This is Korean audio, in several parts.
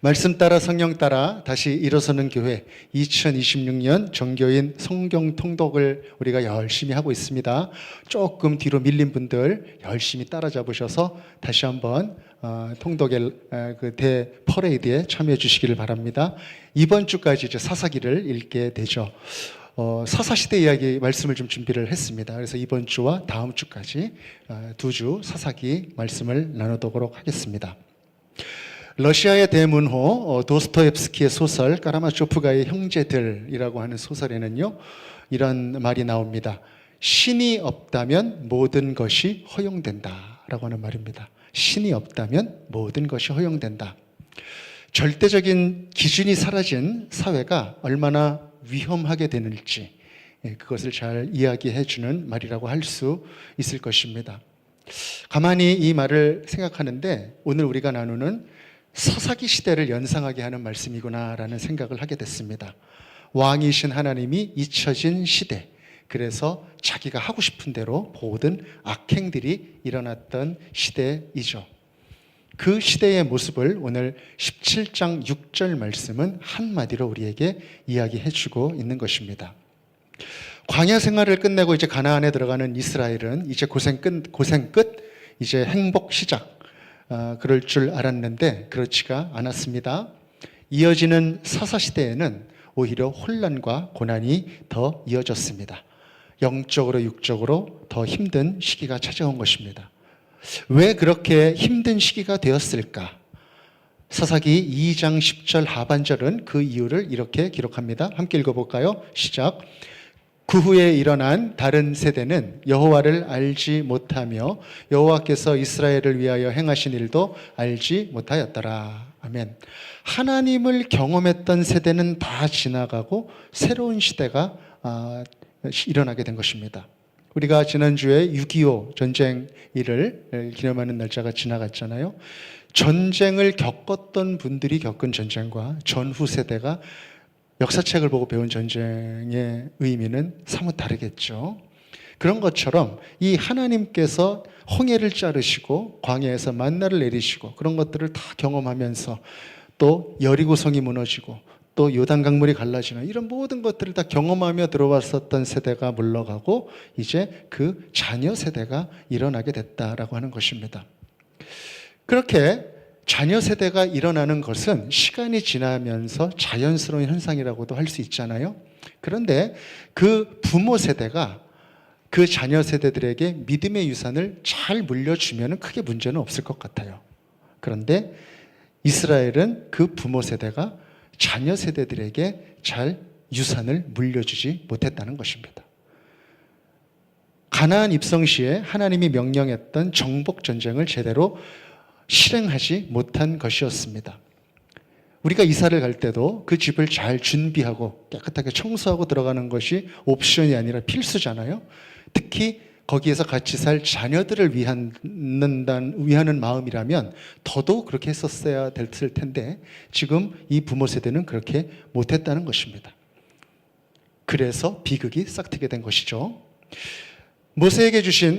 말씀 따라 성령 따라 다시 일어서는 교회 2026년 정교인 성경 통독을 우리가 열심히 하고 있습니다. 조금 뒤로 밀린 분들 열심히 따라잡으셔서 다시 한번 통독의 그 대퍼레이드에 참여해 주시기를 바랍니다. 이번 주까지 이제 사사기를 읽게 되죠. 사사시대 이야기 말씀을 좀 준비를 했습니다. 그래서 이번 주와 다음 주까지 두 주 사사기 말씀을 나누도록 하겠습니다. 러시아의 대문호 도스토옙스키의 소설 까라마초프가의 형제들이라고 하는 소설에는요, 이런 말이 나옵니다. 신이 없다면 모든 것이 허용된다라고 하는 말입니다. 신이 없다면 모든 것이 허용된다. 절대적인 기준이 사라진 사회가 얼마나 위험하게 되는지 그것을 잘 이야기해 주는 말이라고 할 수 있을 것입니다. 가만히 이 말을 생각하는데 오늘 우리가 나누는 사사기 시대를 연상하게 하는 말씀이구나라는 생각을 하게 됐습니다. 왕이신 하나님이 잊혀진 시대, 그래서 자기가 하고 싶은 대로 모든 악행들이 일어났던 시대이죠. 그 시대의 모습을 오늘 17장 6절 말씀은 한마디로 우리에게 이야기해 주고 있는 것입니다. 광야 생활을 끝내고 이제 가나안에 들어가는 이스라엘은 이제 고생 끝, 이제 행복 시작, 그럴 줄 알았는데 그렇지가 않았습니다. 이어지는 사사시대에는 오히려 혼란과 고난이 더 이어졌습니다. 영적으로 육적으로 더 힘든 시기가 찾아온 것입니다. 왜 그렇게 힘든 시기가 되었을까? 사사기 2장 10절 하반절은 그 이유를 이렇게 기록합니다. 함께 읽어볼까요? 시작. 그 후에 일어난 다른 세대는 여호와를 알지 못하며 여호와께서 이스라엘을 위하여 행하신 일도 알지 못하였더라. 아멘. 하나님을 경험했던 세대는 다 지나가고 새로운 시대가 일어나게 된 것입니다. 우리가 지난주에 6.25 전쟁 일을 기념하는 날짜가 지나갔잖아요. 전쟁을 겪었던 분들이 겪은 전쟁과 전후 세대가 역사책을 보고 배운 전쟁의 의미는 사뭇 다르겠죠. 그런 것처럼 이 하나님께서 홍해를 자르시고 광야에서 만나를 내리시고 그런 것들을 다 경험하면서 또 여리고성이 무너지고 또 요단 강물이 갈라지는 이런 모든 것들을 다 경험하며 들어왔었던 세대가 물러가고 이제 그 자녀 세대가 일어나게 됐다라고 하는 것입니다. 그렇게 자녀 세대가 일어나는 것은 시간이 지나면서 자연스러운 현상이라고도 할 수 있잖아요. 그런데 그 부모 세대가 그 자녀 세대들에게 믿음의 유산을 잘 물려주면 크게 문제는 없을 것 같아요. 그런데 이스라엘은 그 부모 세대가 자녀 세대들에게 잘 유산을 물려주지 못했다는 것입니다. 가나안 입성 시에 하나님이 명령했던 정복 전쟁을 제대로 실행하지 못한 것이었습니다. 우리가 이사를 갈 때도 그 집을 잘 준비하고 깨끗하게 청소하고 들어가는 것이 옵션이 아니라 필수잖아요. 특히 거기에서 같이 살 자녀들을 위하는 마음이라면 더더욱 그렇게 했었어야 됐을 텐데 지금 이 부모 세대는 그렇게 못했다는 것입니다. 그래서 비극이 싹트게 된 것이죠. 모세에게 주신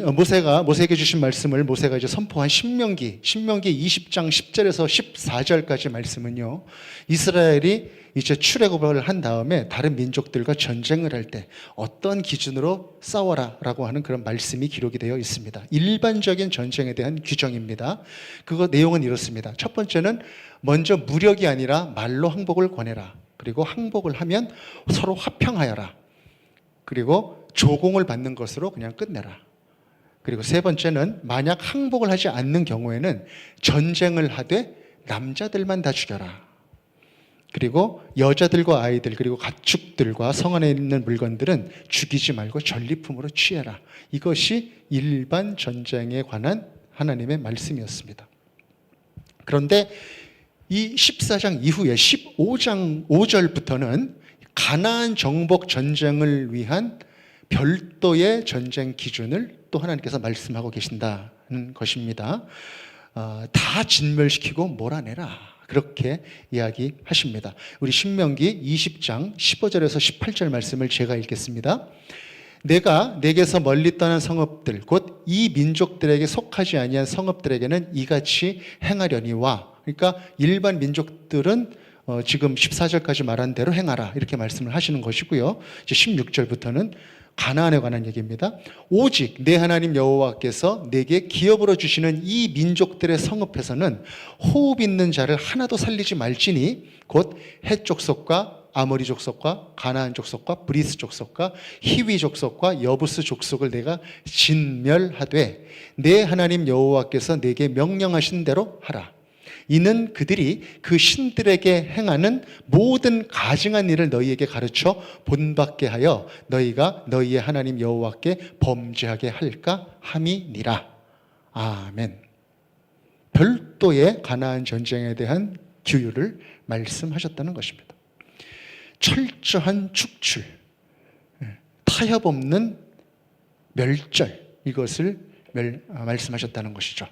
말씀을 모세가 이제 선포한 신명기 20장 10절에서 14절까지 말씀은요, 이스라엘이 이제 출애굽을 한 다음에 다른 민족들과 전쟁을 할 때 어떤 기준으로 싸워라라고 하는 그런 말씀이 기록이 되어 있습니다. 일반적인 전쟁에 대한 규정입니다. 그거 내용은 이렇습니다. 첫 번째는 먼저 무력이 아니라 말로 항복을 권해라. 그리고 항복을 하면 서로 화평하여라. 그리고 조공을 받는 것으로 그냥 끝내라. 그리고 세 번째는 만약 항복을 하지 않는 경우에는 전쟁을 하되 남자들만 다 죽여라. 그리고 여자들과 아이들 그리고 가축들과 성 안에 있는 물건들은 죽이지 말고 전리품으로 취해라. 이것이 일반 전쟁에 관한 하나님의 말씀이었습니다. 그런데 이 14장 이후에 15장 5절부터는 가나안 정복 전쟁을 위한 별도의 전쟁 기준을 또 하나님께서 말씀하고 계신다는 것입니다. 다 진멸시키고 몰아내라. 그렇게 이야기하십니다. 우리 신명기 20장 15절에서 18절 말씀을 제가 읽겠습니다. 내가 내게서 멀리 떠난 성읍들 곧 이 민족들에게 속하지 아니한 성읍들에게는 이같이 행하려니와 그러니까 일반 민족들은 지금 14절까지 말한 대로 행하라 이렇게 말씀을 하시는 것이고요. 이제 16절부터는 가나안에 관한 얘기입니다. 오직 내 하나님 여호와께서 내게 기업으로 주시는 이 민족들의 성읍에서는 호흡 있는 자를 하나도 살리지 말지니 곧 헷 족속과 아모리 족속과 가나안 족속과 브리스 족속과 히위 족속과 여부스 족속을 내가 진멸하되 내 하나님 여호와께서 내게 명령하신 대로 하라. 이는 그들이 그 신들에게 행하는 모든 가증한 일을 너희에게 가르쳐 본받게 하여 너희가 너희의 하나님 여호와께 범죄하게 할까 함이니라. 아멘. 별도의 가나안 전쟁에 대한 규율을 말씀하셨다는 것입니다. 철저한 축출, 타협 없는 멸절, 이것을 말씀하셨다는 것이죠.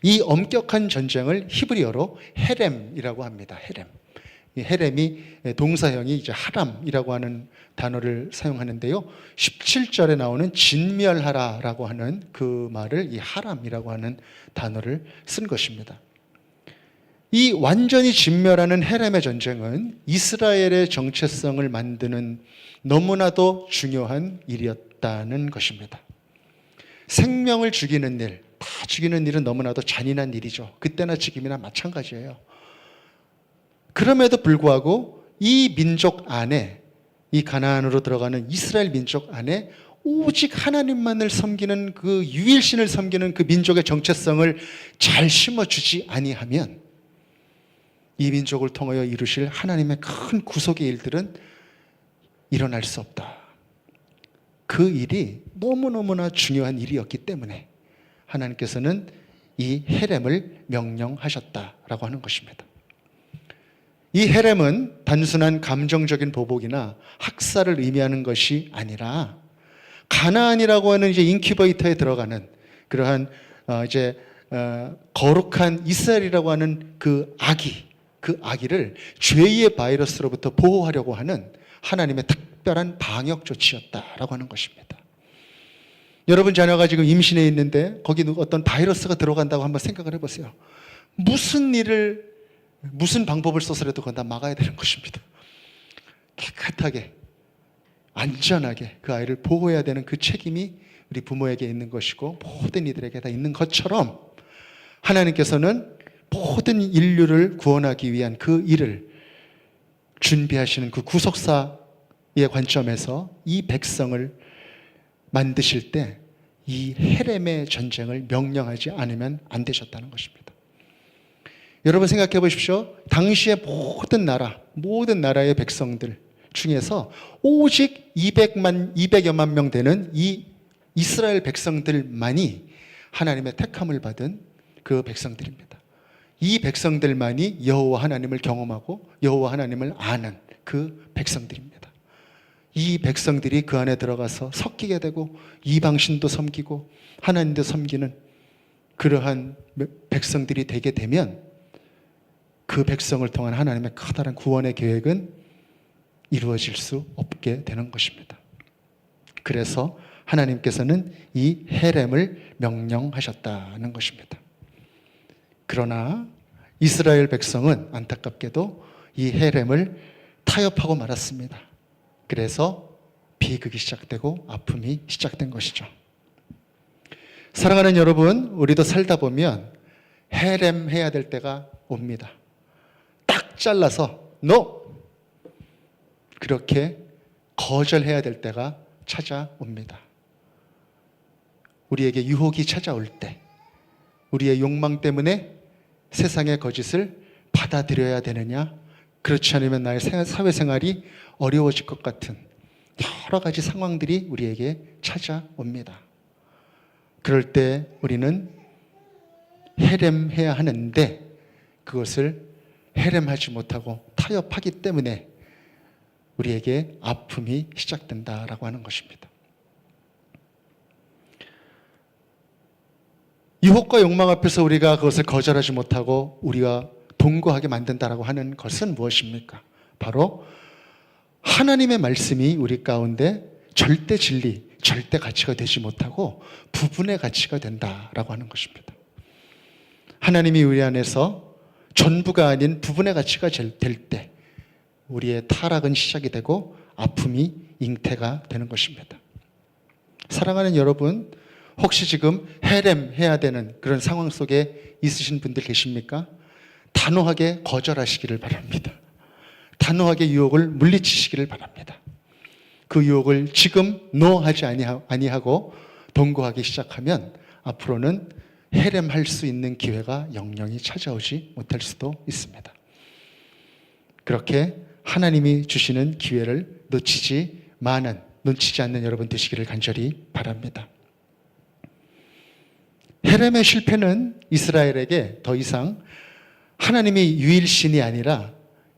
이 엄격한 전쟁을 히브리어로 헤렘이라고 합니다. 헤렘. 이 헤렘이 동사형이 이제 하람이라고 하는 단어를 사용하는데요. 17절에 나오는 진멸하라라고 하는 그 말을 이 하람이라고 하는 단어를 쓴 것입니다. 이 완전히 진멸하는 헤렘의 전쟁은 이스라엘의 정체성을 만드는 너무나도 중요한 일이었다는 것입니다. 생명을 죽이는 일, 다 죽이는 일은 너무나도 잔인한 일이죠. 그때나 지금이나 마찬가지예요. 그럼에도 불구하고 이 민족 안에, 이 가나안으로 들어가는 이스라엘 민족 안에 오직 하나님만을 섬기는 그 유일신을 섬기는 그 민족의 정체성을 잘 심어주지 아니하면 이 민족을 통하여 이루실 하나님의 큰 구속의 일들은 일어날 수 없다. 그 일이 너무너무나 중요한 일이었기 때문에 하나님께서는 이 헤렘을 명령하셨다라고 하는 것입니다. 이 헤렘은 단순한 감정적인 보복이나 학살을 의미하는 것이 아니라 가나안이라고 하는 이제 인큐베이터에 들어가는 그러한 거룩한 이스라엘이라고 하는 그 아기를 죄의 바이러스로부터 보호하려고 하는 하나님의 특별한 방역 조치였다라고 하는 것입니다. 여러분 자녀가 지금 임신해 있는데 거기 어떤 바이러스가 들어간다고 한번 생각을 해보세요. 무슨 방법을 써서라도 그건 다 막아야 되는 것입니다. 깨끗하게 안전하게 그 아이를 보호해야 되는 그 책임이 우리 부모에게 있는 것이고 모든 이들에게 다 있는 것처럼 하나님께서는 모든 인류를 구원하기 위한 그 일을 준비하시는 그 구속사의 관점에서 이 백성을 만드실 때 이 헤렘의 전쟁을 명령하지 않으면 안 되셨다는 것입니다. 여러분 생각해 보십시오. 당시의 모든 나라의 백성들 중에서 오직 200여만 명 되는 이 이스라엘 백성들만이 하나님의 택함을 받은 그 백성들입니다. 이 백성들만이 여호와 하나님을 경험하고 여호와 하나님을 아는 그 백성들입니다. 이 백성들이 그 안에 들어가서 섞이게 되고 이방신도 섬기고 하나님도 섬기는 그러한 백성들이 되게 되면 그 백성을 통한 하나님의 커다란 구원의 계획은 이루어질 수 없게 되는 것입니다. 그래서 하나님께서는 이 헤렘을 명령하셨다는 것입니다. 그러나 이스라엘 백성은 안타깝게도 이 헤렘을 타협하고 말았습니다. 그래서 비극이 시작되고 아픔이 시작된 것이죠. 사랑하는 여러분, 우리도 살다 보면 헤렘 해야 될 때가 옵니다. 딱 잘라서 NO! 그렇게 거절해야 될 때가 찾아옵니다. 우리에게 유혹이 찾아올 때, 우리의 욕망 때문에 세상의 거짓을 받아들여야 되느냐, 그렇지 않으면 나의 사회생활이 어려워질 것 같은 여러 가지 상황들이 우리에게 찾아옵니다. 그럴 때 우리는 헤렘해야 하는데 그것을 헤렘하지 못하고 타협하기 때문에 우리에게 아픔이 시작된다라고 하는 것입니다. 유혹과 욕망 앞에서 우리가 그것을 거절하지 못하고 우리가 동거하게 만든다라고 하는 것은 무엇입니까? 바로 하나님의 말씀이 우리 가운데 절대 진리, 절대 가치가 되지 못하고 부분의 가치가 된다라고 하는 것입니다. 하나님이 우리 안에서 전부가 아닌 부분의 가치가 될 때 우리의 타락은 시작이 되고 아픔이 잉태가 되는 것입니다. 사랑하는 여러분, 혹시 지금 해야 되는 그런 상황 속에 있으신 분들 계십니까? 단호하게 거절하시기를 바랍니다. 단호하게 유혹을 물리치시기를 바랍니다. 그 유혹을 지금 노하지 아니하고 동거하기 시작하면 앞으로는 해렘할 수 있는 기회가 영영이 찾아오지 못할 수도 있습니다. 그렇게 하나님이 주시는 기회를 놓치지 않는 여러분 되시기를 간절히 바랍니다. 헤렘의 실패는 이스라엘에게 더 이상 하나님이 유일신이 아니라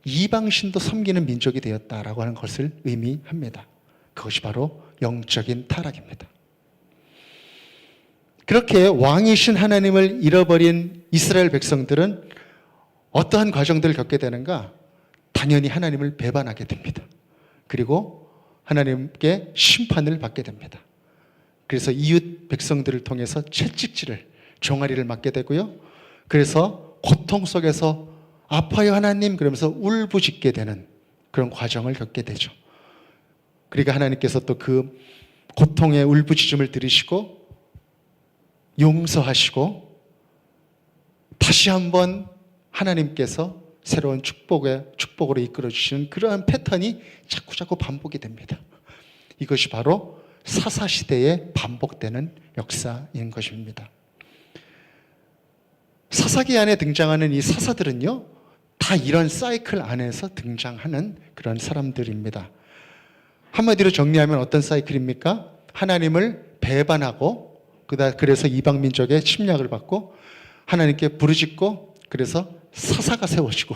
이방신도 섬기는 민족이 되었다라고 하는 것을 의미합니다. 그것이 바로 영적인 타락입니다. 그렇게 왕이신 하나님을 잃어버린 이스라엘 백성들은 어떠한 과정들을 겪게 되는가? 당연히 하나님을 배반하게 됩니다. 그리고 하나님께 심판을 받게 됩니다. 그래서 이웃 백성들을 통해서 채찍질을, 종아리를 맞게 되고요. 그래서 고통 속에서 아파요 하나님 그러면서 울부짖게 되는 그런 과정을 겪게 되죠. 그러니까 하나님께서 또 그 고통의 울부짖음을 들으시고 용서하시고 다시 한번 하나님께서 새로운 축복으로 이끌어 주시는 그러한 패턴이 자꾸 반복이 됩니다. 이것이 바로 사사시대에 반복되는 역사인 것입니다. 사사기 안에 등장하는 이 사사들은요, 다 이런 사이클 안에서 등장하는 그런 사람들입니다. 한마디로 정리하면 어떤 사이클입니까? 하나님을 배반하고 그래서 이방 민족의 침략을 받고 하나님께 부르짖고 그래서 사사가 세워지고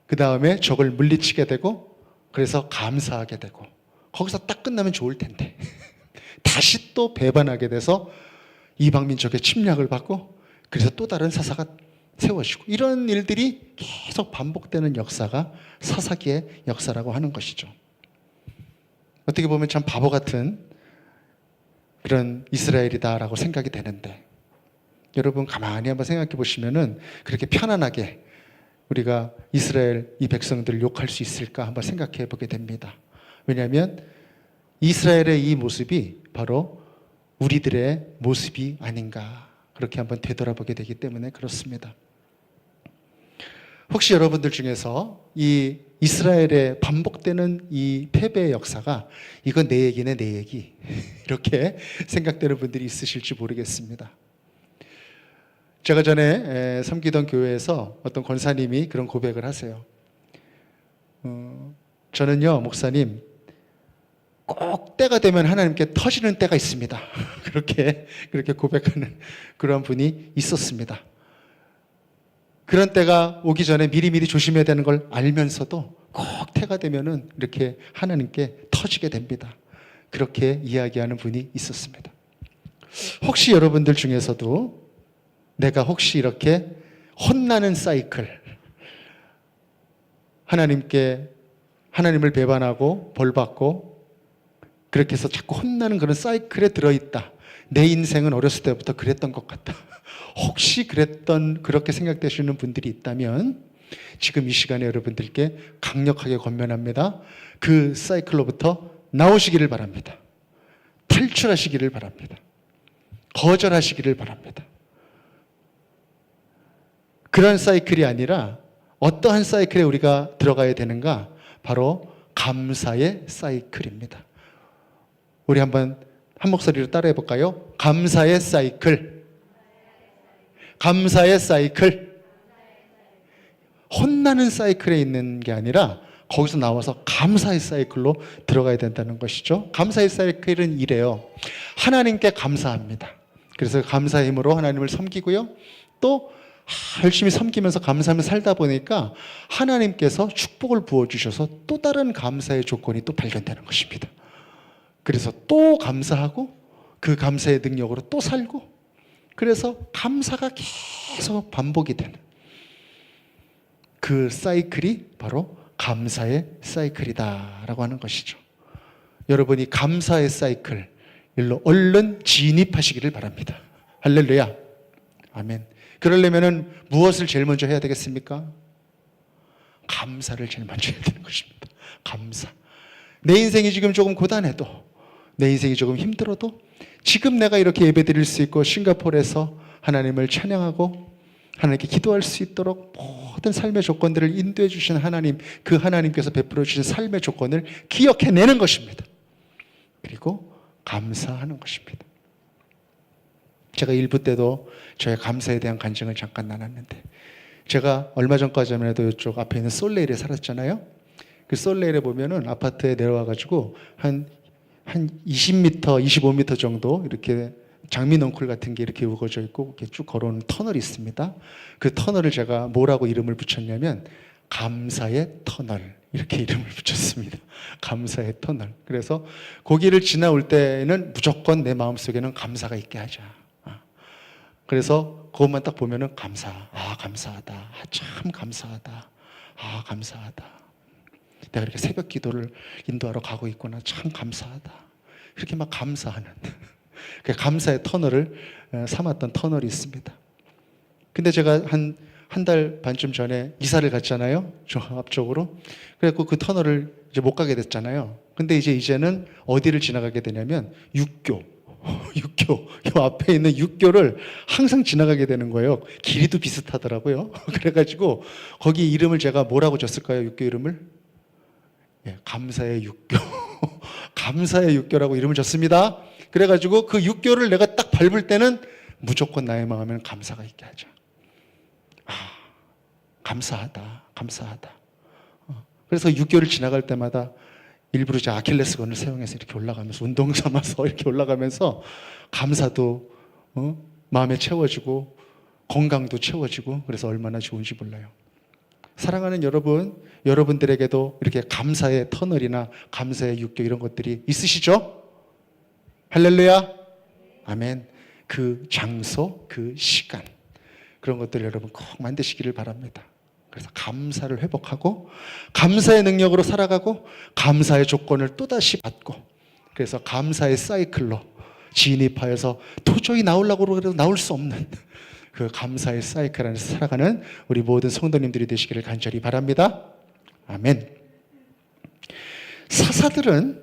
그 다음에 적을 물리치게 되고 그래서 감사하게 되고 거기서 딱 끝나면 좋을 텐데 다시 또 배반하게 돼서 이방 민족의 침략을 받고 그래서 또 다른 사사가 세워지고 이런 일들이 계속 반복되는 역사가 사사기의 역사라고 하는 것이죠. 어떻게 보면 참 바보 같은 그런 이스라엘이다라고 생각이 되는데 여러분 가만히 한번 생각해 보시면은 그렇게 편안하게 우리가 이스라엘 이 백성들을 욕할 수 있을까 한번 생각해 보게 됩니다. 왜냐하면 이스라엘의 이 모습이 바로 우리들의 모습이 아닌가 그렇게 한번 되돌아보게 되기 때문에 그렇습니다. 혹시 여러분들 중에서 이 이스라엘의 반복되는 이 패배의 역사가 이건 내 얘기네 내 얘기 이렇게 생각되는 분들이 있으실지 모르겠습니다. 제가 전에 섬기던 교회에서 어떤 권사님이 그런 고백을 하세요. 저는요 목사님 꼭 때가 되면 하나님께 터지는 때가 있습니다. 그렇게 고백하는 그런 분이 있었습니다. 그런 때가 오기 전에 미리미리 조심해야 되는 걸 알면서도 꼭 때가 되면은 이렇게 하나님께 터지게 됩니다. 그렇게 이야기하는 분이 있었습니다. 혹시 여러분들 중에서도 내가 혹시 이렇게 혼나는 사이클, 하나님을 배반하고 벌받고 그렇게 해서 자꾸 혼나는 그런 사이클에 들어있다. 내 인생은 어렸을 때부터 그랬던 것 같다. 혹시 그렇게 생각되시는 분들이 있다면 지금 이 시간에 여러분들께 강력하게 권면합니다. 그 사이클로부터 나오시기를 바랍니다. 탈출하시기를 바랍니다. 거절하시기를 바랍니다. 그런 사이클이 아니라 어떠한 사이클에 우리가 들어가야 되는가? 바로 감사의 사이클입니다. 우리 한번 한 목소리로 따라해 볼까요? 감사의 사이클. 감사의 사이클. 혼나는 사이클에 있는 게 아니라 거기서 나와서 감사의 사이클로 들어가야 된다는 것이죠. 감사의 사이클은 이래요. 하나님께 감사합니다. 그래서 감사의 힘으로 하나님을 섬기고요. 또 열심히 섬기면서 감사하며 살다 보니까 하나님께서 축복을 부어주셔서 또 다른 감사의 조건이 또 발견되는 것입니다. 그래서 또 감사하고 그 감사의 능력으로 또 살고 그래서 감사가 계속 반복이 되는 그 사이클이 바로 감사의 사이클이다라고 하는 것이죠. 여러분이 감사의 사이클 일로 얼른 진입하시기를 바랍니다. 할렐루야. 아멘. 그러려면은 무엇을 제일 먼저 해야 되겠습니까? 감사를 제일 먼저 해야 되는 것입니다. 감사. 내 인생이 지금 조금 고단해도, 내 인생이 조금 힘들어도 지금 내가 이렇게 예배드릴 수 있고 싱가포르에서 하나님을 찬양하고 하나님께 기도할 수 있도록 모든 삶의 조건들을 인도해 주신 하나님, 그 하나님께서 베풀어 주신 삶의 조건을 기억해내는 것입니다. 그리고 감사하는 것입니다. 제가 일부 때도 저의 감사에 대한 간증을 잠깐 나눴는데, 제가 얼마 전까지만 해도 이쪽 앞에 있는 솔레일에 살았잖아요. 그 솔레일에 보면은 아파트에 내려와가지고 한 20m, 25m 정도 이렇게 장미 넝쿨 같은 게 이렇게 우거져 있고 이렇게 쭉 걸어오는 터널이 있습니다. 그 터널을 제가 뭐라고 이름을 붙였냐면 감사의 터널, 이렇게 이름을 붙였습니다. 감사의 터널. 그래서 거기를 지나올 때는 무조건 내 마음속에는 감사가 있게 하자. 그래서 그것만 딱 보면은 감사하다. 참 감사하다. 감사하다. 내가 이렇게 새벽 기도를 인도하러 가고 있구나. 참 감사하다. 이렇게 막 감사하는 그 감사의 터널을 삼았던 터널이 있습니다. 근데 제가 한 달 반쯤 전에 이사를 갔잖아요. 저 앞쪽으로. 그래서 그 터널을 이제 못 가게 됐잖아요. 근데 이제는 어디를 지나가게 되냐면 육교. 이 앞에 있는 육교를 항상 지나가게 되는 거예요. 길이도 비슷하더라고요. 그래가지고 거기 이름을 제가 뭐라고 줬을까요? 육교 이름을? 감사의 육교. 감사의 육교라고 이름을 줬습니다. 그래가지고 그 육교를 내가 딱 밟을 때는 무조건 나의 마음에는 감사가 있게 하자. 감사하다. 그래서 육교를 지나갈 때마다 일부러 제 아킬레스건을 사용해서 이렇게 올라가면서 운동 삼아서 이렇게 올라가면서 감사도 마음에 채워지고 건강도 채워지고, 그래서 얼마나 좋은지 몰라요. 사랑하는 여러분, 여러분들에게도 이렇게 감사의 터널이나 감사의 육교 이런 것들이 있으시죠? 할렐루야. 아멘. 그 장소, 그 시간, 그런 것들 여러분 꼭 만드시기를 바랍니다. 그래서 감사를 회복하고 감사의 능력으로 살아가고 감사의 조건을 또다시 받고, 그래서 감사의 사이클로 진입하여서 도저히 나오려고 해도 나올 수 없는 그 감사의 사이클 안에서 살아가는 우리 모든 성도님들이 되시기를 간절히 바랍니다. 아멘. 사사들은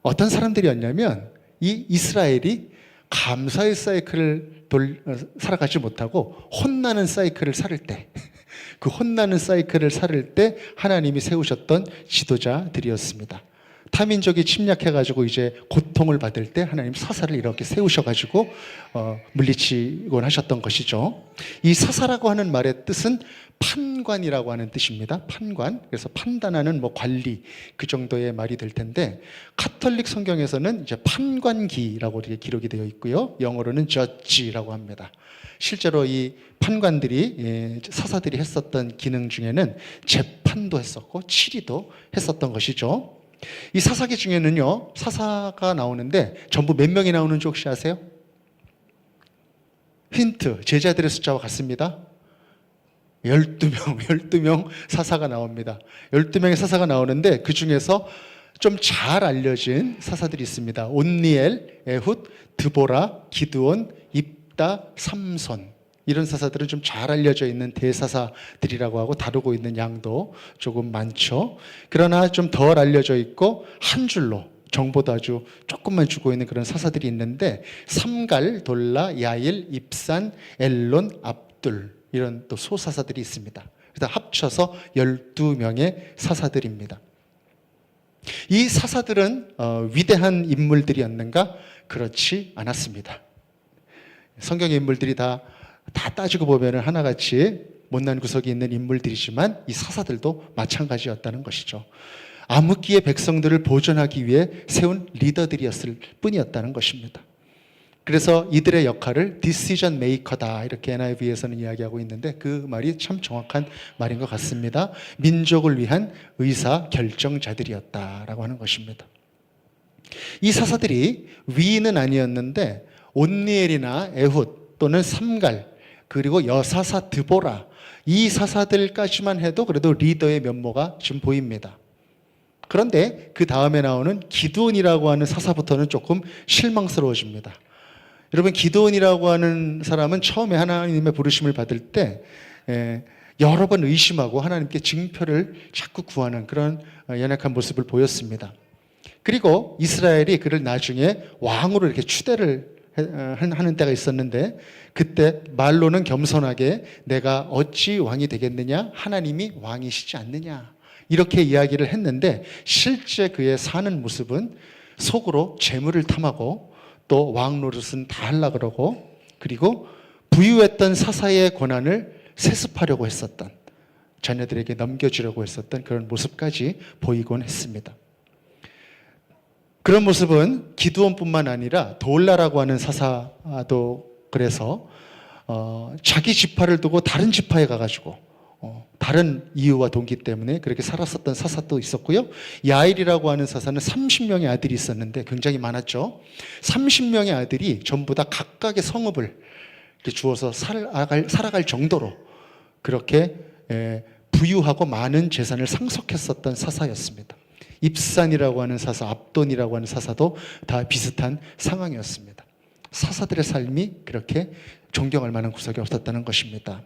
어떤 사람들이었냐면, 이 이스라엘이 감사의 사이클을 살아가지 못하고 혼나는 사이클을 살을 때, 그 혼나는 사이클을 살을 때 하나님이 세우셨던 지도자들이었습니다. 타민족이 침략해가지고 이제 고통을 받을 때 하나님 사사를 이렇게 세우셔가지고 물리치곤 하셨던 것이죠. 이 사사라고 하는 말의 뜻은 판관이라고 하는 뜻입니다. 판관. 그래서 판단하는 관리, 그 정도의 말이 될 텐데, 카톨릭 성경에서는 이제 판관기라고 이렇게 기록이 되어 있고요. 영어로는 judge라고 합니다. 실제로 이 판관들이, 사사들이 했었던 기능 중에는 재판도 했었고 치리도 했었던 것이죠. 이 사사기 중에는요, 사사가 나오는데 전부 몇 명이 나오는지 혹시 아세요? 힌트, 제자들의 숫자와 같습니다. 12명 사사가 나옵니다. 12명의 사사가 나오는데 그 중에서 좀 잘 알려진 사사들이 있습니다. 온니엘, 에훗, 드보라, 기드온, 입다, 삼손. 이런 사사들은 좀 잘 알려져 있는 대사사들이라고 하고 다루고 있는 양도 조금 많죠. 그러나 좀 덜 알려져 있고 한 줄로 정보도 아주 조금만 주고 있는 그런 사사들이 있는데, 삼갈, 돌라, 야일, 입산, 엘론, 압둘, 이런 또 소사사들이 있습니다. 그래서 합쳐서 12명의 사사들입니다. 이 사사들은 위대한 인물들이었는가? 그렇지 않았습니다. 성경의 인물들이 다 따지고 보면 하나같이 못난 구석이 있는 인물들이지만 이 사사들도 마찬가지였다는 것이죠. 암흑기의 백성들을 보존하기 위해 세운 리더들이었을 뿐이었다는 것입니다. 그래서 이들의 역할을 디시전 메이커다, 이렇게 NIV에서는 이야기하고 있는데 그 말이 참 정확한 말인 것 같습니다. 민족을 위한 의사 결정자들이었다라고 하는 것입니다. 이 사사들이 위인은 아니었는데 온니엘이나 에훗 또는 삼갈, 그리고 여사사 드보라, 이 사사들까지만 해도 그래도 리더의 면모가 좀 보입니다. 그런데 그 다음에 나오는 기드온이라고 하는 사사부터는 조금 실망스러워집니다. 여러분, 기드온이라고 하는 사람은 처음에 하나님의 부르심을 받을 때 여러 번 의심하고 하나님께 증표를 자꾸 구하는 그런 연약한 모습을 보였습니다. 그리고 이스라엘이 그를 나중에 왕으로 이렇게 추대를 하는 때가 있었는데, 그때 말로는 겸손하게 내가 어찌 왕이 되겠느냐, 하나님이 왕이시지 않느냐, 이렇게 이야기를 했는데, 실제 그의 사는 모습은 속으로 재물을 탐하고 또 왕 노릇은 다 하려고 그러고, 그리고 부유했던 사사의 권한을 세습하려고 했었던, 자녀들에게 넘겨주려고 했었던 그런 모습까지 보이곤 했습니다. 그런 모습은 기드온뿐만 아니라 돌라라고 하는 사사도 그래서 자기 지파를 두고 다른 지파에 가가지고 다른 이유와 동기 때문에 그렇게 살았었던 사사도 있었고요. 야일이라고 하는 사사는 30명의 아들이 있었는데 굉장히 많았죠. 30명의 아들이 전부 다 각각의 성읍을 주어서 살아갈 정도로 그렇게 부유하고 많은 재산을 상속했었던 사사였습니다. 입산이라고 하는 사사, 압돈이라고 하는 사사도 다 비슷한 상황이었습니다. 사사들의 삶이 그렇게 존경할 만한 구석이 없었다는 것입니다.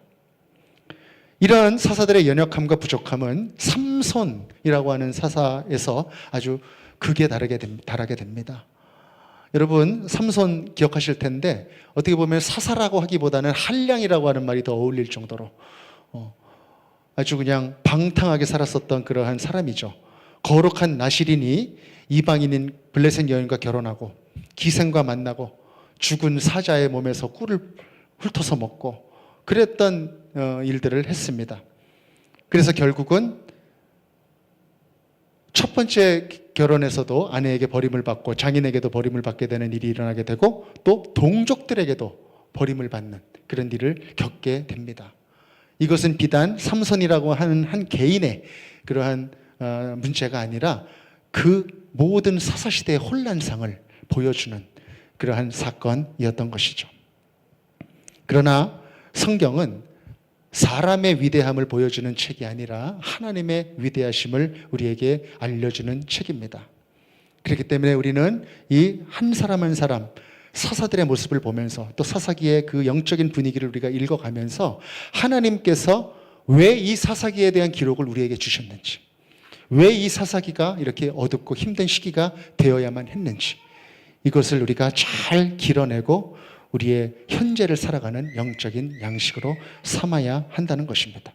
이러한 사사들의 연약함과 부족함은 삼손이라고 하는 사사에서 아주 극에 달하게 됩니다. 여러분, 삼손 기억하실 텐데 어떻게 보면 사사라고 하기보다는 한량이라고 하는 말이 더 어울릴 정도로 아주 그냥 방탕하게 살았었던 그러한 사람이죠. 거룩한 나실인이 이방인인 블레셋 여인과 결혼하고 기생과 만나고 죽은 사자의 몸에서 꿀을 훑어서 먹고 그랬던 일들을 했습니다. 그래서 결국은 첫 번째 결혼에서도 아내에게 버림을 받고 장인에게도 버림을 받게 되는 일이 일어나게 되고 또 동족들에게도 버림을 받는 그런 일을 겪게 됩니다. 이것은 비단 삼손이라고 하는 한 개인의 그러한 문제가 아니라 그 모든 사사시대의 혼란상을 보여주는 그러한 사건이었던 것이죠. 그러나 성경은 사람의 위대함을 보여주는 책이 아니라 하나님의 위대하심을 우리에게 알려주는 책입니다. 그렇기 때문에 우리는 이 한 사람 한 사람 사사들의 모습을 보면서 또 사사기의 그 영적인 분위기를 우리가 읽어가면서 하나님께서 왜 이 사사기에 대한 기록을 우리에게 주셨는지, 왜 이 사사기가 이렇게 어둡고 힘든 시기가 되어야만 했는지, 이것을 우리가 잘 길어내고 우리의 현재를 살아가는 영적인 양식으로 삼아야 한다는 것입니다.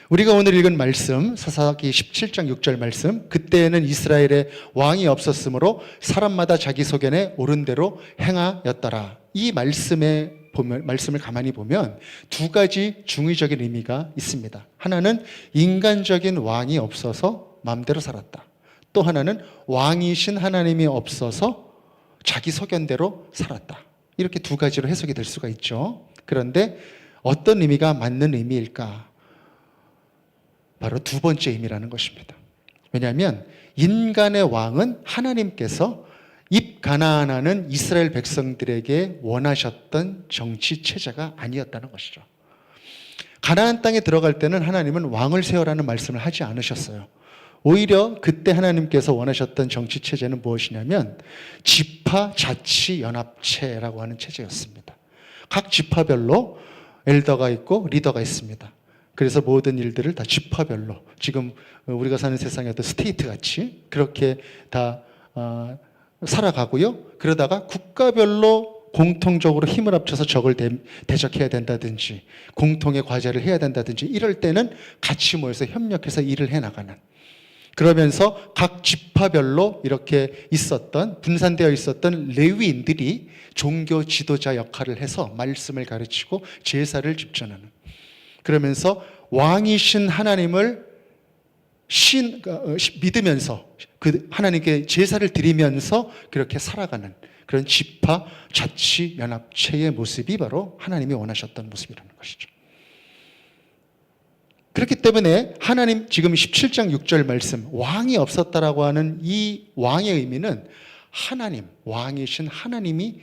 우리가 오늘 읽은 말씀, 사사기 17장 6절 말씀, 그때에는 이스라엘에 왕이 없었으므로 사람마다 자기 소견에 옳은 대로 행하였더라. 이 말씀을 가만히 보면 두 가지 중의적인 의미가 있습니다. 하나는 인간적인 왕이 없어서 마음대로 살았다. 또 하나는 왕이신 하나님이 없어서 자기 소견대로 살았다. 이렇게 두 가지로 해석이 될 수가 있죠. 그런데 어떤 의미가 맞는 의미일까? 바로 두 번째 의미라는 것입니다. 왜냐하면 인간의 왕은 하나님께서 입 가나안하는 이스라엘 백성들에게 원하셨던 정치 체제가 아니었다는 것이죠. 가나안 땅에 들어갈 때는 하나님은 왕을 세우라는 말씀을 하지 않으셨어요. 오히려 그때 하나님께서 원하셨던 정치 체제는 무엇이냐면 지파 자치 연합체라고 하는 체제였습니다. 각 지파별로 엘더가 있고 리더가 있습니다. 그래서 모든 일들을 다 지파별로, 지금 우리가 사는 세상의 어떤 스테이트 같이 그렇게 다 살아가고요. 그러다가 국가별로 공통적으로 힘을 합쳐서 적을 대적해야 된다든지 공통의 과제를 해야 된다든지 이럴 때는 같이 모여서 협력해서 일을 해나가는, 그러면서 각 지파별로 이렇게 분산되어 있었던 레위인들이 종교 지도자 역할을 해서 말씀을 가르치고 제사를 집전하는, 그러면서 왕이신 하나님을 믿으면서 그 하나님께 제사를 드리면서 그렇게 살아가는 그런 지파 자치 연합체의 모습이 바로 하나님이 원하셨던 모습이라는 것이죠. 그렇기 때문에 하나님 지금 17장 6절 말씀, 왕이 없었다라고 하는 이 왕의 의미는 하나님, 왕이신 하나님이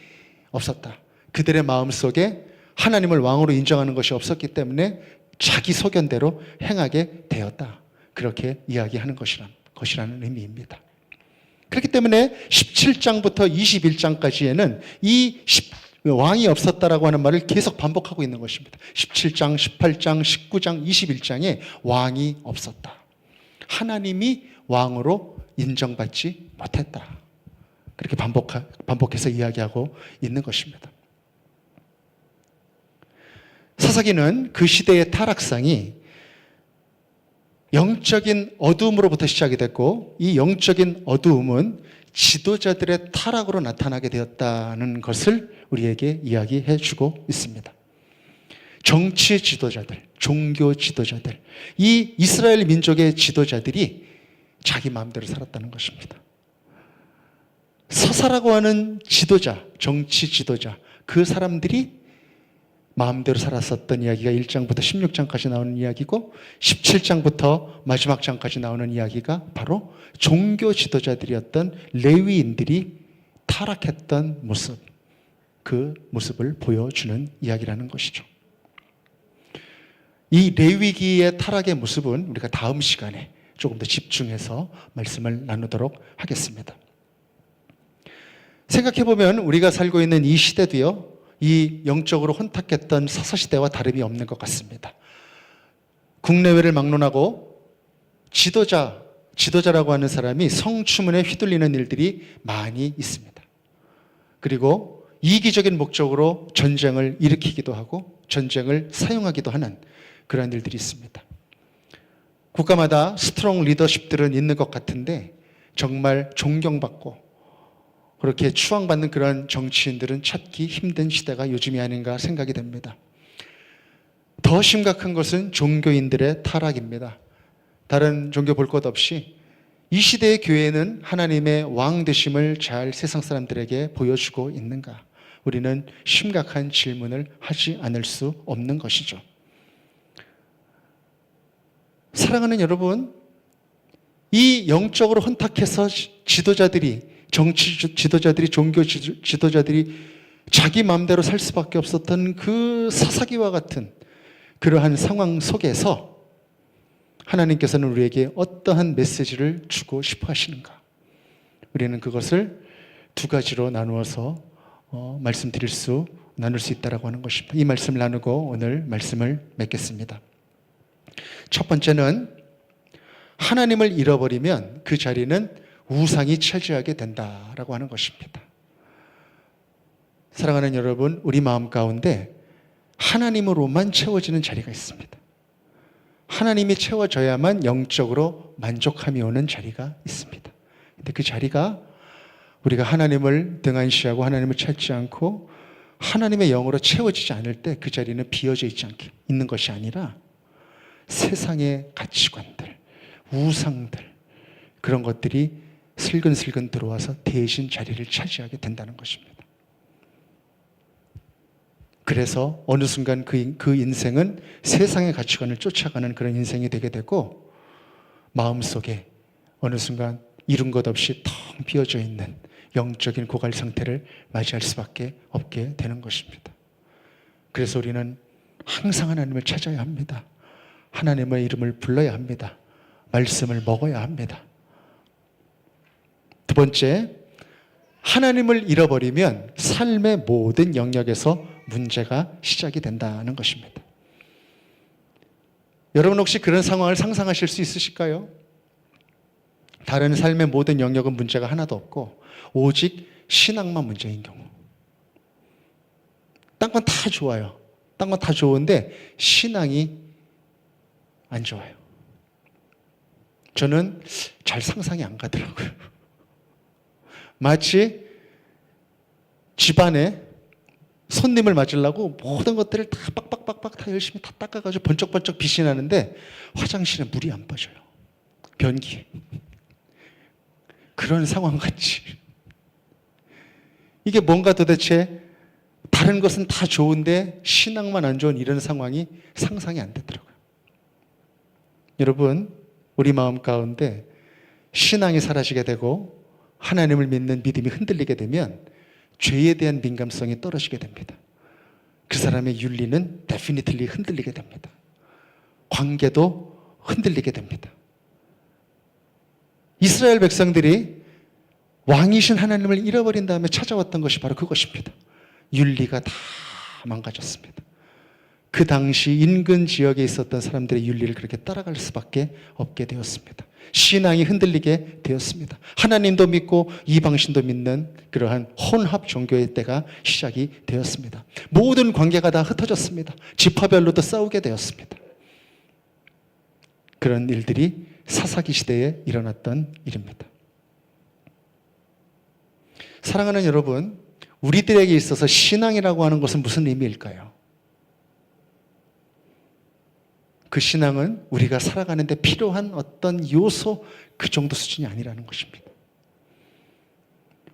없었다. 그들의 마음속에 하나님을 왕으로 인정하는 것이 없었기 때문에 자기 소견대로 행하게 되었다. 그렇게 이야기하는 것이라는 의미입니다. 그렇기 때문에 17장부터 21장까지에는 왕이 없었다라고 하는 말을 계속 반복하고 있는 것입니다. 17장, 18장, 19장, 21장에 왕이 없었다. 하나님이 왕으로 인정받지 못했다. 그렇게 반복해서 이야기하고 있는 것입니다. 사사기는 그 시대의 타락상이 영적인 어두움으로부터 시작이 됐고, 이 영적인 어두움은 지도자들의 타락으로 나타나게 되었다는 것을 우리에게 이야기해 주고 있습니다. 정치 지도자들, 종교 지도자들, 이 이스라엘 민족의 지도자들이 자기 마음대로 살았다는 것입니다. 서사라고 하는 지도자, 정치 지도자, 그 사람들이 마음대로 살았었던 이야기가 1장부터 16장까지 나오는 이야기고, 17장부터 마지막 장까지 나오는 이야기가 바로 종교 지도자들이었던 레위인들이 타락했던 모습, 그 모습을 보여주는 이야기라는 것이죠. 이 레위기의 타락의 모습은 우리가 다음 시간에 조금 더 집중해서 말씀을 나누도록 하겠습니다. 생각해보면 우리가 살고 있는 이 시대도요, 이 영적으로 혼탁했던 사사시대와 다름이 없는 것 같습니다. 국내외를 막론하고 지도자라고 하는 사람이 성추문에 휘둘리는 일들이 많이 있습니다. 그리고 이기적인 목적으로 전쟁을 일으키기도 하고 전쟁을 사용하기도 하는 그런 일들이 있습니다. 국가마다 스트롱 리더십들은 있는 것 같은데 정말 존경받고 그렇게 추앙받는 그런 정치인들은 찾기 힘든 시대가 요즘이 아닌가 생각이 됩니다. 더 심각한 것은 종교인들의 타락입니다. 다른 종교 볼 것 없이 이 시대의 교회는 하나님의 왕 되심을 잘 세상 사람들에게 보여주고 있는가? 우리는 심각한 질문을 하지 않을 수 없는 것이죠. 사랑하는 여러분, 이 영적으로 혼탁해서 정치 지도자들이, 종교 지도자들이 자기 마음대로 살 수밖에 없었던 그 사사기와 같은 그러한 상황 속에서 하나님께서는 우리에게 어떠한 메시지를 주고 싶어 하시는가? 우리는 그것을 두 가지로 나누어서 나눌 수 있다라고 하는 것입니다. 이 말씀을 나누고 오늘 말씀을 맺겠습니다. 첫 번째는 하나님을 잃어버리면 그 자리는 우상이 차지하게 된다라고 하는 것입니다. 사랑하는 여러분, 우리 마음 가운데 하나님으로만 채워지는 자리가 있습니다. 하나님이 채워져야만 영적으로 만족함이 오는 자리가 있습니다. 근데 그 자리가 우리가 하나님을 등한시하고 하나님을 찾지 않고 하나님의 영으로 채워지지 않을 때 그 자리는 비어져 있는 것이 아니라 세상의 가치관들, 우상들, 그런 것들이 슬근슬근 들어와서 대신 자리를 차지하게 된다는 것입니다. 그래서 어느 순간 그 인생은 세상의 가치관을 쫓아가는 그런 인생이 되게 되고, 마음속에 어느 순간 이룬 것 없이 텅 비어져 있는 영적인 고갈 상태를 맞이할 수밖에 없게 되는 것입니다. 그래서 우리는 항상 하나님을 찾아야 합니다. 하나님의 이름을 불러야 합니다. 말씀을 먹어야 합니다. 두 번째, 하나님을 잃어버리면 삶의 모든 영역에서 문제가 시작이 된다는 것입니다. 여러분 혹시 그런 상황을 상상하실 수 있으실까요? 다른 삶의 모든 영역은 문제가 하나도 없고 오직 신앙만 문제인 경우. 딴 건 다 좋아요. 딴 건 다 좋은데 신앙이 안 좋아요. 저는 잘 상상이 안 가더라고요. 마치 집안에 손님을 맞으려고 모든 것들을 다 빡빡빡빡 다 열심히 다 닦아가지고 번쩍번쩍 빛이 나는데 화장실에 물이 안 빠져요. 변기. 그런 상황 같이. 이게 뭔가 도대체 다른 것은 다 좋은데 신앙만 안 좋은 이런 상황이 상상이 안 되더라고요. 여러분, 우리 마음 가운데 신앙이 사라지게 되고 하나님을 믿는 믿음이 흔들리게 되면 죄에 대한 민감성이 떨어지게 됩니다. 그 사람의 윤리는 definitely 흔들리게 됩니다. 관계도 흔들리게 됩니다. 이스라엘 백성들이 왕이신 하나님을 잃어버린 다음에 찾아왔던 것이 바로 그것입니다. 윤리가 다 망가졌습니다. 그 당시 인근 지역에 있었던 사람들의 윤리를 그렇게 따라갈 수밖에 없게 되었습니다. 신앙이 흔들리게 되었습니다. 하나님도 믿고 이방신도 믿는 그러한 혼합 종교의 때가 시작이 되었습니다. 모든 관계가 다 흩어졌습니다. 지파별로도 싸우게 되었습니다. 그런 일들이 사사기 시대에 일어났던 일입니다. 사랑하는 여러분, 우리들에게 있어서 신앙이라고 하는 것은 무슨 의미일까요? 그 신앙은 우리가 살아가는데 필요한 어떤 요소 그 정도 수준이 아니라는 것입니다.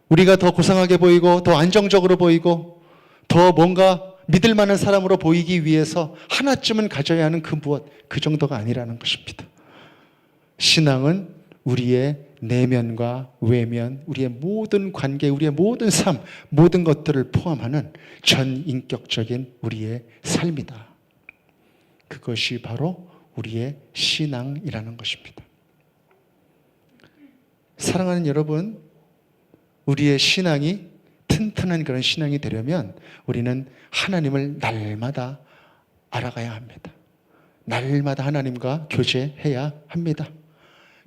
우리가 더 고상하게 보이고 더 안정적으로 보이고 더 뭔가 믿을 만한 사람으로 보이기 위해서 하나쯤은 가져야 하는 그 무엇, 그 정도가 아니라는 것입니다. 신앙은 우리의 내면과 외면, 우리의 모든 관계, 우리의 모든 삶, 모든 것들을 포함하는 전인격적인 우리의 삶이다. 그것이 바로 우리의 신앙이라는 것입니다. 사랑하는 여러분, 우리의 신앙이 튼튼한 그런 신앙이 되려면 우리는 하나님을 날마다 알아가야 합니다. 날마다 하나님과 교제해야 합니다.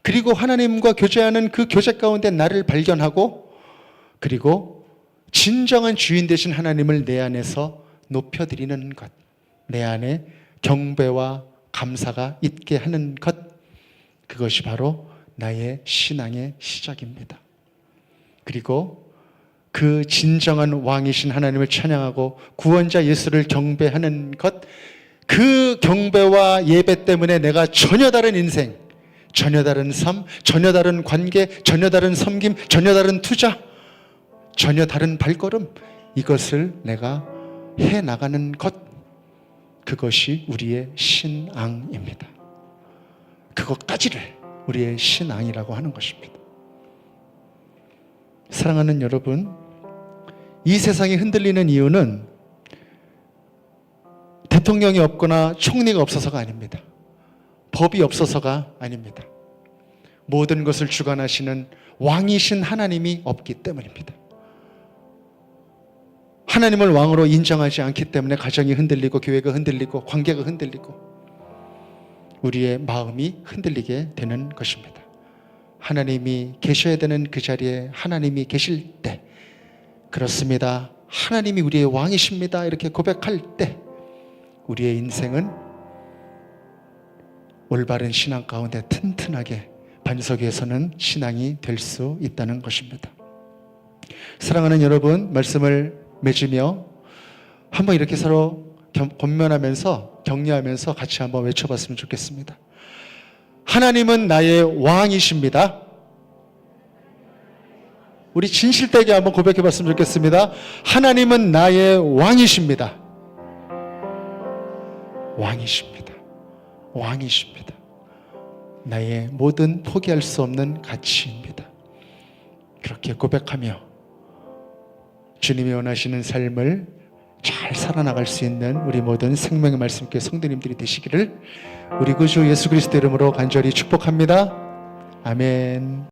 그리고 하나님과 교제하는 그 교제 가운데 나를 발견하고 그리고 진정한 주인 되신 하나님을 내 안에서 높여드리는 것, 내 안에 경배와 감사가 있게 하는 것, 그것이 바로 나의 신앙의 시작입니다. 그리고 그 진정한 왕이신 하나님을 찬양하고 구원자 예수를 경배하는 것, 그 경배와 예배 때문에 내가 전혀 다른 인생, 전혀 다른 삶, 전혀 다른 관계, 전혀 다른 섬김, 전혀 다른 투자, 전혀 다른 발걸음, 이것을 내가 해나가는 것, 그것이 우리의 신앙입니다. 그것까지를 우리의 신앙이라고 하는 것입니다. 사랑하는 여러분, 이 세상이 흔들리는 이유는 대통령이 없거나 총리가 없어서가 아닙니다. 법이 없어서가 아닙니다. 모든 것을 주관하시는 왕이신 하나님이 없기 때문입니다. 하나님을 왕으로 인정하지 않기 때문에 가정이 흔들리고 교회가 흔들리고 관계가 흔들리고 우리의 마음이 흔들리게 되는 것입니다. 하나님이 계셔야 되는 그 자리에 하나님이 계실 때, 그렇습니다, 하나님이 우리의 왕이십니다, 이렇게 고백할 때 우리의 인생은 올바른 신앙 가운데 튼튼하게 반석 위에 서는 신앙이 될 수 있다는 것입니다. 사랑하는 여러분, 말씀을 맺으며 한번 이렇게 서로 권면하면서 격려하면서 같이 한번 외쳐봤으면 좋겠습니다. 하나님은 나의 왕이십니다. 우리 진실되게 한번 고백해봤으면 좋겠습니다. 하나님은 나의 왕이십니다. 왕이십니다. 왕이십니다. 나의 모든 포기할 수 없는 가치입니다. 그렇게 고백하며 주님이 원하시는 삶을 잘 살아나갈 수 있는 우리 모든 생명의 말씀께 성도님들이 되시기를 우리 구주 예수 그리스도 이름으로 간절히 축복합니다. 아멘.